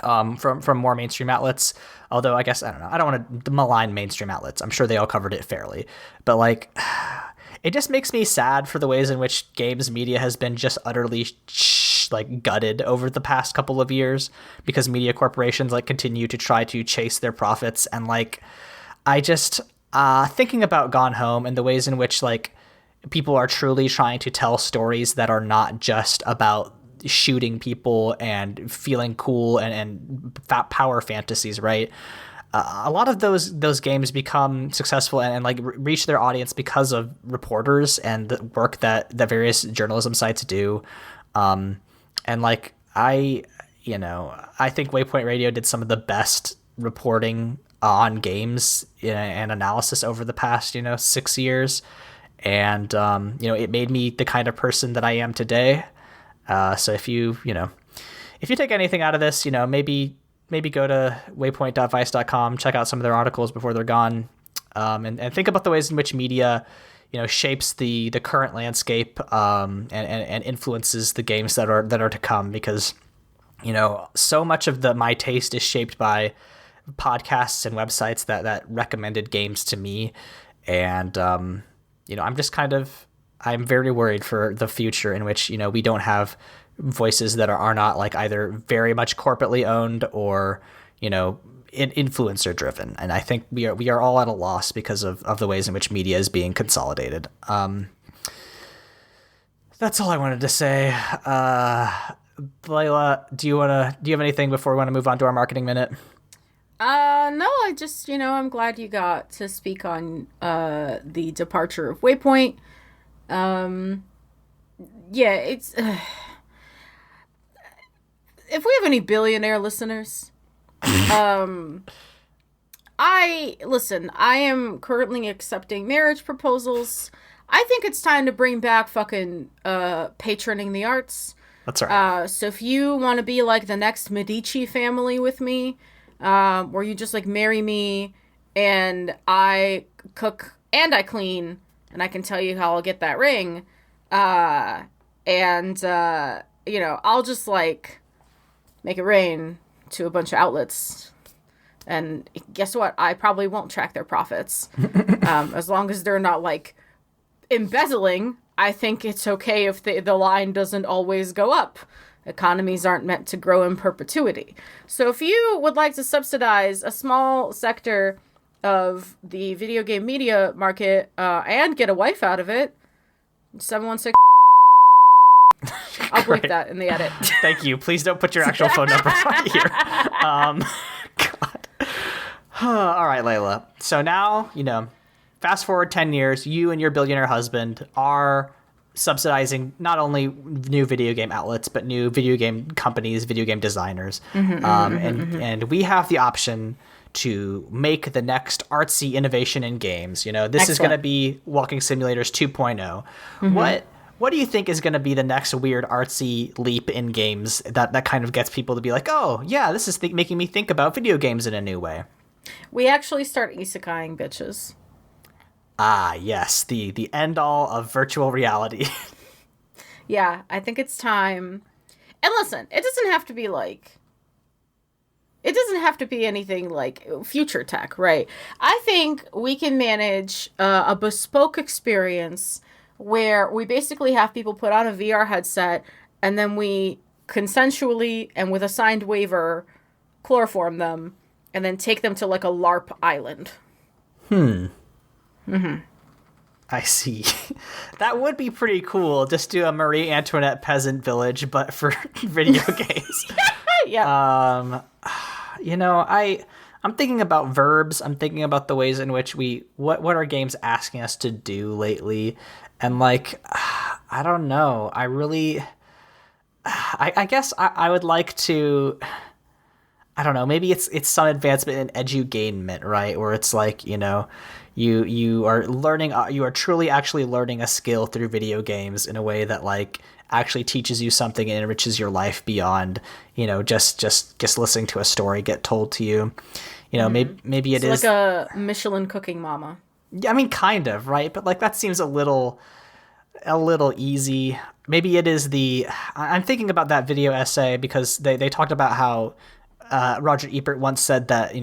Speaker 2: From more mainstream outlets. Although I guess, I don't know, I don't want to malign mainstream outlets. I'm sure they all covered it fairly, but like, it just makes me sad for the ways in which games media has been just utterly like gutted over the past couple of years, because media corporations like continue to try to chase their profits. And like, I just thinking about Gone Home and the ways in which like people are truly trying to tell stories that are not just about shooting people and feeling cool and power fantasies, right? A lot of those games become successful and like reach their audience because of reporters and the work that various journalism sites do. And like, I think Waypoint Radio did some of the best reporting on games and analysis over the past, 6 years. And, it made me the kind of person that I am today. So if you take anything out of this, maybe go to waypoint.vice.com, check out some of their articles before they're gone, and think about the ways in which media, shapes the current landscape, and influences the games that are to come, because, so much of my taste is shaped by podcasts and websites that recommended games to me. And, I'm very worried for the future in which, we don't have voices that are not like either very much corporately owned or, influencer driven. And I think we are all at a loss because of the ways in which media is being consolidated. That's all I wanted to say. Leyla, do you have anything before we want to move on to our marketing minute?
Speaker 1: No, I just, I'm glad you got to speak on the departure of Waypoint. Yeah, it's if we have any billionaire listeners, I am currently accepting marriage proposals. I think it's time to bring back fucking patroning the arts.
Speaker 2: That's right.
Speaker 1: So if you want to be like the next Medici family with me, where you just like marry me and I cook and I clean and I can tell you how I'll get that ring, I'll just like make it rain to a bunch of outlets, and guess what? I probably won't track their profits. As long as they're not like embezzling, I think it's okay if the line doesn't always go up. Economies aren't meant to grow in perpetuity. So if you would like to subsidize a small sector of the video game media market and get a wife out of it, 716. I'll bleep that in the edit.
Speaker 2: Thank you. Please don't put your actual phone number right here. God. All right, Leyla. So now, fast forward 10 years, you and your billionaire husband are subsidizing not only new video game outlets, but new video game companies, video game designers. And we have the option to make the next artsy innovation in games. This is going to be Walking Simulators 2.0. What do you think is going to be the next weird artsy leap in games that kind of gets people to be like, oh, yeah, this is making me think about video games in a new way?
Speaker 1: We actually start isekaiing bitches.
Speaker 2: Ah, yes, the end-all of virtual reality.
Speaker 1: Yeah, I think it's time. And listen, it doesn't have to be anything like future tech, right? I think we can manage a bespoke experience where we basically have people put on a VR headset and then we consensually and with a signed waiver chloroform them and then take them to like a LARP island.
Speaker 2: I see. That would be pretty cool. Just do a Marie Antoinette peasant village, but for video games.
Speaker 1: Yeah.
Speaker 2: I'm thinking about verbs. I'm thinking about the ways in which what are games asking us to do lately? And I don't know. I guess I would like to, I don't know, maybe it's some advancement in edugainment, right? Where it's you are learning, you are truly actually learning a skill through video games in a way that actually teaches you something and enriches your life beyond, just listening to a story get told to you. Maybe it's
Speaker 1: like a Michelin cooking mama.
Speaker 2: Yeah, I mean, kind of, right? But that seems a little easy. Maybe it is I'm thinking about that video essay because they talked about how Roger Ebert once said that,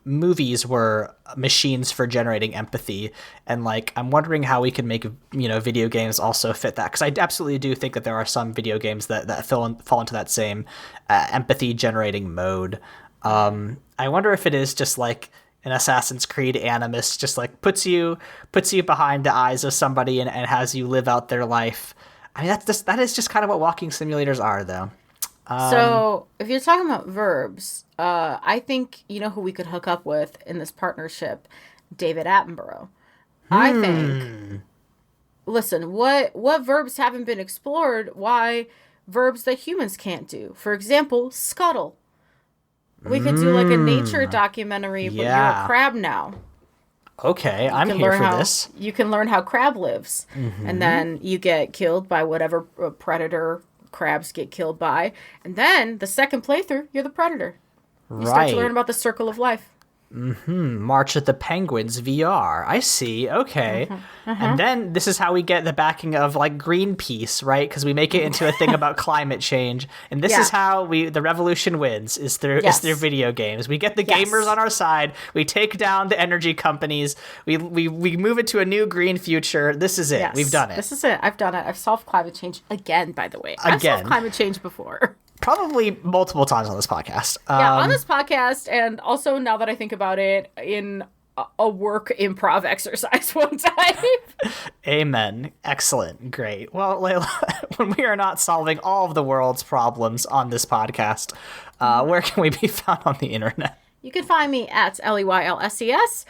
Speaker 2: movies were machines for generating empathy. And I'm wondering how we can make, video games also fit that. Because I absolutely do think that there are some video games that fall into that same empathy generating mode. I wonder if it is just an Assassin's Creed animus, just puts you behind the eyes of somebody and has you live out their life. I mean, that is just kind of what walking simulators are, though.
Speaker 1: So if you're talking about verbs, I think who we could hook up with in this partnership, David Attenborough. I think. Listen, what verbs haven't been explored? Why verbs that humans can't do? For example, scuttle. We could do a nature documentary, but you're a crab now.
Speaker 2: Okay, I'm here for this.
Speaker 1: You can learn how crab lives, and then you get killed by whatever predator crabs get killed by, and then the second playthrough, you're the predator. You start to learn about the circle of life.
Speaker 2: March of the Penguins VR. I see. Okay. And then this is how we get the backing of Greenpeace, right? Because we make it into a thing about climate change. And this is how the revolution wins is through video games. We get the gamers on our side. We take down the energy companies. We move it to a new green future. This is it. Yes. We've done it.
Speaker 1: This is it. I've done it. I've solved climate change again, by the way. I've solved climate change before.
Speaker 2: Probably multiple times on this podcast.
Speaker 1: On this podcast, and also now that I think about it, in a work improv exercise one time.
Speaker 2: Amen. Excellent. Great. Well, Leyla, when we are not solving all of the world's problems on this podcast, where can we be found on the internet?
Speaker 1: You can find me at LEYLSES.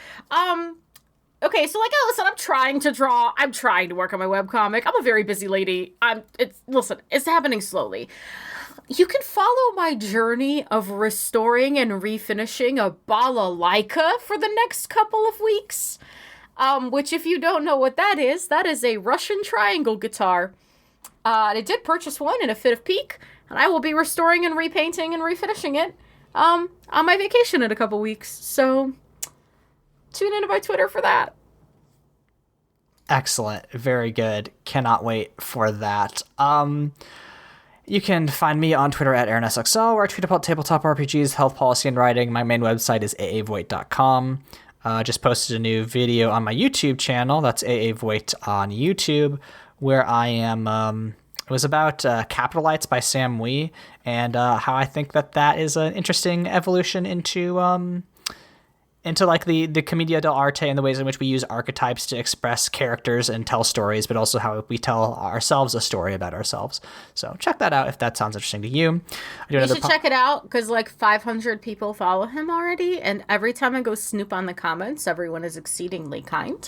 Speaker 1: Okay, so listen, I'm trying to draw. I'm trying to work on my webcomic. I'm a very busy lady. It's happening slowly. You can follow my journey of restoring and refinishing a balalaika for the next couple of weeks. Which, if you don't know what that is a Russian triangle guitar. I did purchase one in a fit of pique, and I will be restoring and repainting and refinishing it on my vacation in a couple weeks. So tune into my Twitter for that.
Speaker 2: Excellent. Very good. Cannot wait for that. You can find me on Twitter at AaronSXL, where I tweet about tabletop RPGs, health policy, and writing. My main website is aavoit.com. just posted a new video on my YouTube channel. That's AA Voigt on YouTube, where I am. It was about Capitalites by Sam Wee, and how I think that is an interesting evolution into like the commedia dell'arte and the ways in which we use archetypes to express characters and tell stories, but also how we tell ourselves a story about ourselves. So check that out if that sounds interesting to you.
Speaker 1: You should check it out because like 500 people follow him already, and every time I go snoop on the comments, everyone is exceedingly kind.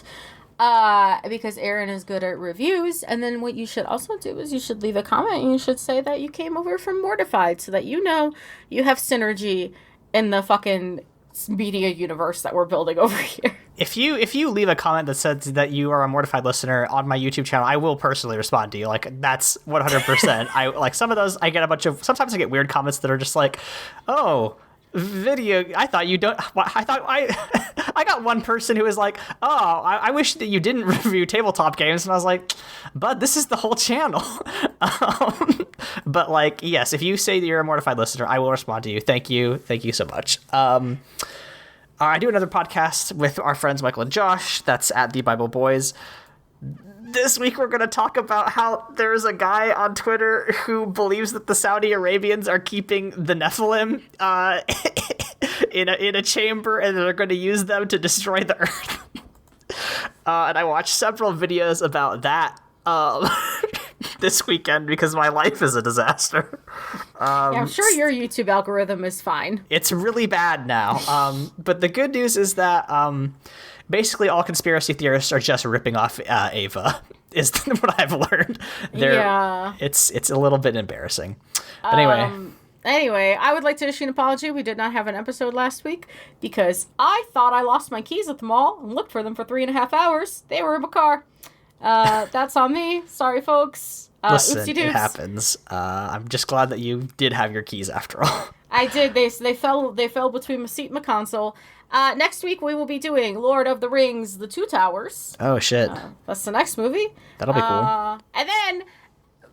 Speaker 1: Because Aaron is good at reviews, and then what you should also do is you should leave a comment and you should say that you came over from Mortified so that you know you have synergy in the fucking media universe that we're building over here.
Speaker 2: If you leave a comment that says that you are a Mortified listener on my YouTube channel, I will personally respond to you. Like, that's 100%. I like some of those. I get a bunch of, sometimes I get weird comments that are just like, oh, video, I thought you don't, I thought I got one person who was like, oh, I wish that you didn't review tabletop games, and I was like, but this is the whole channel. But like, yes, if you say that you're a Mortified listener, I will respond to you. Thank you so much. I do another podcast with our friends Michael and Josh. That's at The Bible Boys. This week we're going to talk about how there's a guy on Twitter who believes that the Saudi Arabians are keeping the Nephilim in a chamber, and they're going to use them to destroy the Earth. And I watched several videos about that this weekend because my life is a disaster.
Speaker 1: Yeah, I'm sure your YouTube algorithm is fine.
Speaker 2: It's really bad now. But the good news is that basically all conspiracy theorists are just ripping off Ava, is what I've learned.
Speaker 1: Yeah.
Speaker 2: It's a little bit embarrassing. But
Speaker 1: Anyway, I would like to issue an apology. We did not have an episode last week because I thought I lost my keys at the mall and looked for them for 3.5 hours. They were in my car. That's on me. Sorry, folks.
Speaker 2: Listen, it happens. I'm just glad that you did have your keys after all.
Speaker 1: I did. They fell between my seat and my console. Next week we will be doing Lord of the Rings: The Two Towers.
Speaker 2: Oh shit.
Speaker 1: That's the next movie.
Speaker 2: That'll be cool.
Speaker 1: And then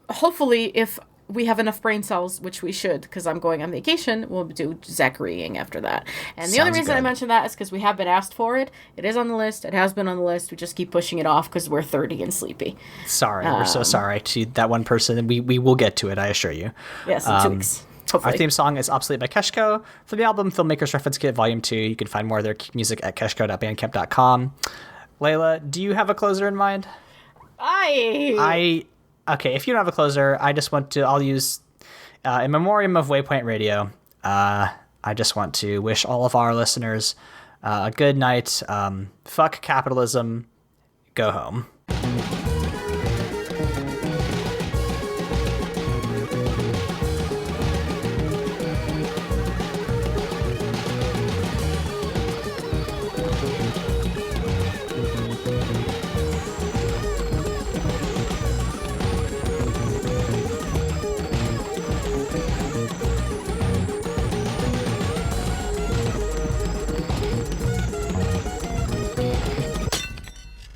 Speaker 1: hopefully, if we have enough brain cells, which we should, because I'm going on vacation, we'll do Zacharying after that. And the only reason I mention that is because we have been asked for it. It is on the list. It has been on the list. We just keep pushing it off because we're 30 and sleepy.
Speaker 2: Sorry. We're so sorry to that one person. We will get to it, I assure you.
Speaker 1: Yes, in 2 weeks. Hopefully.
Speaker 2: Our theme song is Obsolete by Keshko. For the album Filmmakers Reference Kit Volume 2, you can find more of their music at keshko.bandcamp.com. Layla, do you have a closer in mind? Okay, if you don't have a closer, I'll use, in memoriam of Waypoint Radio, I just want to wish all of our listeners a good night. Fuck capitalism. Go home.